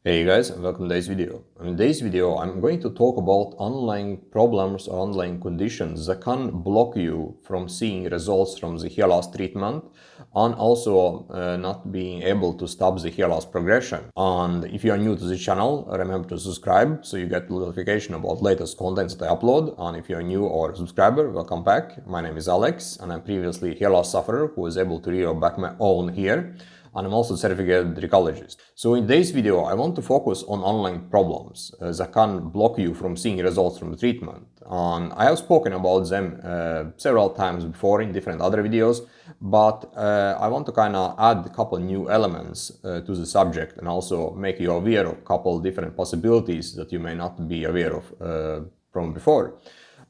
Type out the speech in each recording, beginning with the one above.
Hey guys, and welcome to today's video. In today's video, I'm going to talk about online problems or online conditions that can block you from seeing results from the hair loss treatment and also not being able to stop the hair loss progression. And if you are new to the channel, remember to subscribe so you get notification about latest contents that I upload. And if you're new or a subscriber, welcome back. My name is Alex and I'm previously a hair loss sufferer who was able to regrow back my own hair. And I'm also a certificated recologist. So in today's video, I want to focus on online problems that can block you from seeing results from the treatment. And I have spoken about them several times before in different other videos, but I want to kind of add a couple new elements to the subject and also make you aware of a couple different possibilities that you may not be aware of from before.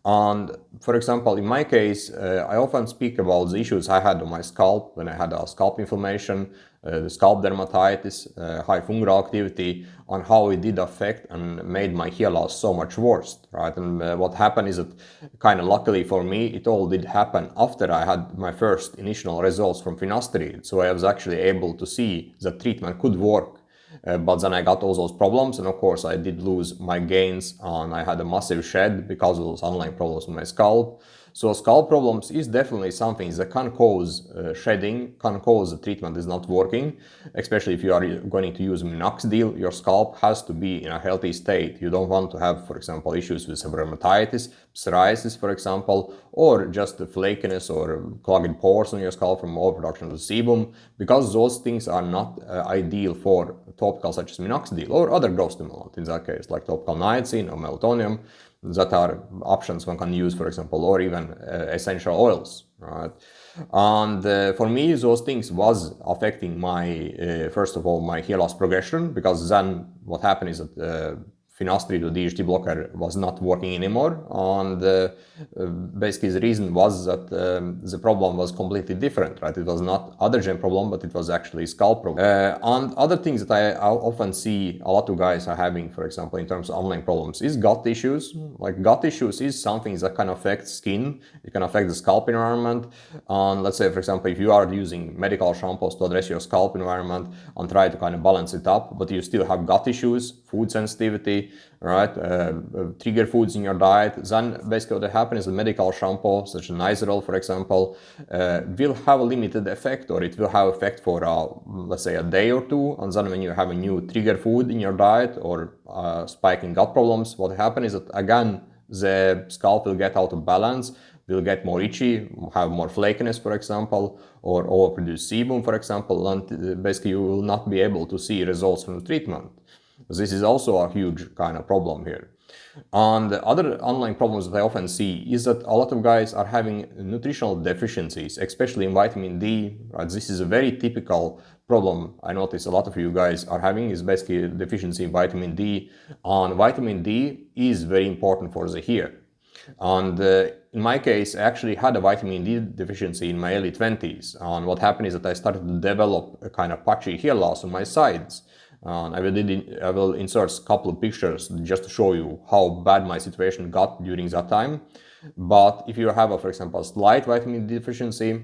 And for example, in my case, I often speak about the issues I had on my scalp when I had a scalp inflammation, the scalp dermatitis, high fungal activity, on how it did affect and made my hair loss so much worse, right? And what happened is that kind of luckily for me, it all did happen after I had my first initial results from Finasteride. So I was actually able to see that treatment could work. But then I got all those problems, and of course I did lose my gains and I had a massive shed because of those online problems with my scalp. So scalp problems is definitely something that can cause shedding, can cause the treatment is not working, especially if you are going to use Minoxidil. Your scalp has to be in a healthy state. You don't want to have, for example, issues with dermatitis, psoriasis, for example, or just the flakiness or clogged pores on your scalp from overproduction of sebum, because those things are not ideal for topical such as Minoxidil or other growth stimulant in that case, like topical niacin or melatonin. That are options one can use, for example, or even essential oils, right? And for me, those things was affecting my, first of all, my hair loss progression, because then what happened is that Finasteride, the DHT blocker, was not working anymore, and basically the reason was that the problem was completely different, right? It was not androgen problem, but it was actually scalp problem. And other things that I often see a lot of guys are having, for example, in terms of online problems, is gut issues. Like gut issues is something that can affect skin, it can affect the scalp environment. And let's say, for example, if you are using medical shampoos to address your scalp environment and try to kind of balance it up, but you still have gut issues, food sensitivity, right, trigger foods in your diet, then basically what happens is the medical shampoo, such as Nizoral, for example, will have a limited effect, or it will have effect for, let's say, a day or two, and then when you have a new trigger food in your diet or spike in gut problems, what happens is that, again, the scalp will get out of balance, will get more itchy, have more flakiness, for example, or overproduce sebum, for example, and basically you will not be able to see results from the treatment. This is also a huge kind of problem here. And the other online problems that I often see is that a lot of guys are having nutritional deficiencies, especially in vitamin D. Right? This is a very typical problem I notice a lot of you guys are having, is basically a deficiency in vitamin D. And vitamin D is very important for the hair. And in my case, I actually had a vitamin D deficiency in my early 20s. And what happened is that I started to develop a kind of patchy hair loss on my sides. I will insert a couple of pictures just to show you how bad my situation got during that time. But if you have, for example, a slight vitamin D deficiency,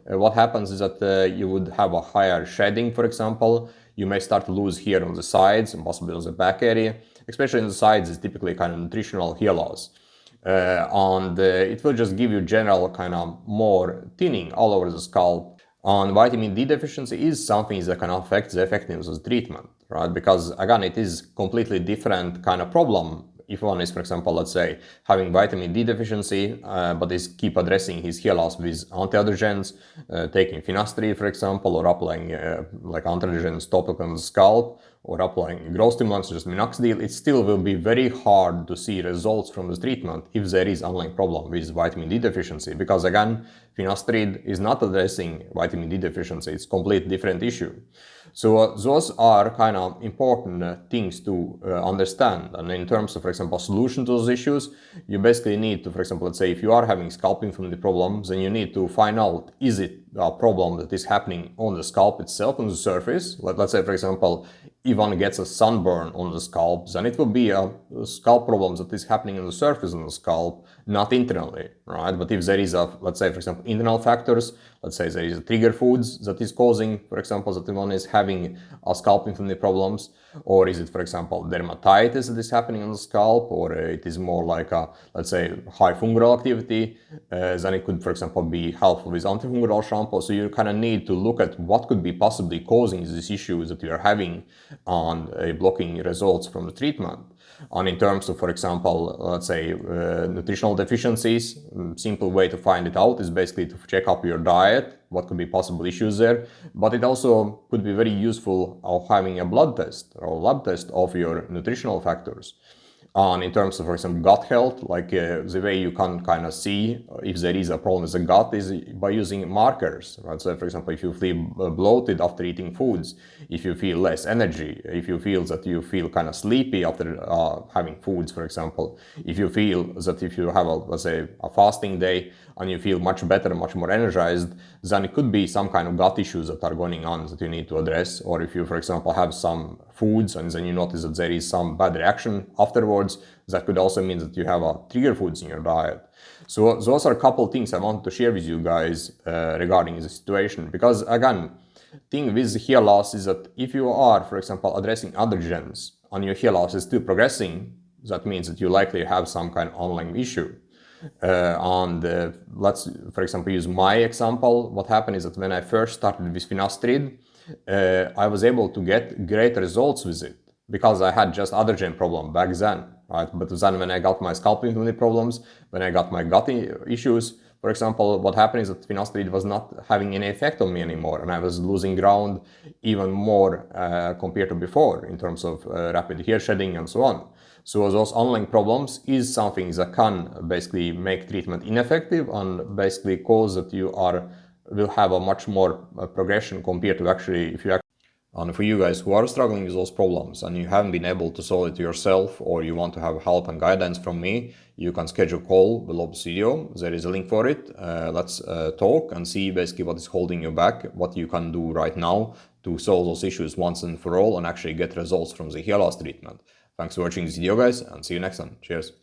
what happens is that you would have a higher shedding, for example. You may start to lose hair on the sides and possibly on the back area. Especially on the sides is typically kind of nutritional hair loss. And it will just give you general kind of more thinning all over the scalp. And vitamin D deficiency is something that can affect the effectiveness of the treatment, right? Because again, it is completely different kind of problem. If one is, for example, let's say, having vitamin D deficiency, but is keep addressing his hair loss with anti-androgens, taking Finasteride, for example, or applying like anti-androgens topical on the scalp, or applying growth stimulants, just Minoxidil, it still will be very hard to see results from the treatment if there is underlying problem with vitamin D deficiency. Because again, Finasteride is not addressing vitamin D deficiency, it's a completely different issue. So those are kind of important things to understand. And in terms of, for example, solution to those issues, you basically need to, for example, let's say if you are having scalp inflammatory problems, then you need to find out, is it a problem that is happening on the scalp itself, on the surface? Let's say, for example, if one gets a sunburn on the scalp, then it will be a scalp problem that is happening on the surface on the scalp, not internally, right? But if there is a, let's say, for example, internal factors, let's say there is a trigger foods that is causing, for example, that one is having a scalp inflammatory problems, or is it, for example, dermatitis that is happening on the scalp, or it is more like a, let's say, high fungal activity, then it could, for example, be helpful with antifungal shampoo. So you kind of need to look at what could be possibly causing these issues that you are having and blocking results from the treatment. And in terms of, for example, let's say nutritional deficiencies, simple way to find it out is basically to check up your diet, what could be possible issues there. But it also could be very useful of having a blood test or lab test of your nutritional factors. And in terms of, for example, gut health, like the way you can kind of see if there is a problem with the gut is by using markers, right? So, for example, if you feel bloated after eating foods, if you feel less energy, if you feel that you feel kind of sleepy after having foods, for example, if you feel that if you have a, let's say, a fasting day and you feel much better, much more energized, then it could be some kind of gut issues that are going on that you need to address. Or if you, for example, have some foods and then you notice that there is some bad reaction afterwards, that could also mean that you have a trigger foods in your diet. So those are a couple of things I wanted to share with you guys regarding the situation. Because again, thing with hair loss is that if you are, for example, addressing androgens and your hair loss is still progressing, that means that you likely have some kind of underlying issue. Let's, for example, use my example. What happened is that when I first started with Finasteride, I was able to get great results with it because I had just androgen problem back then, right? But then when I got my scalp inflammatory problems, when I got my gut issues, for example, what happened is that Finasteride was not having any effect on me anymore, and I was losing ground even more compared to before in terms of rapid hair shedding and so on. So those underlying problems is something that can basically make treatment ineffective and basically cause that you will have a much more progression compared to actually if you. And for you guys who are struggling with those problems and you haven't been able to solve it yourself, or you want to have help and guidance from me, you can schedule a call below this video. There is a link for it. Let's talk and see basically what is holding you back, what you can do right now to solve those issues once and for all and actually get results from the hair loss treatment. Thanks for watching this video, guys, and see you next time. Cheers.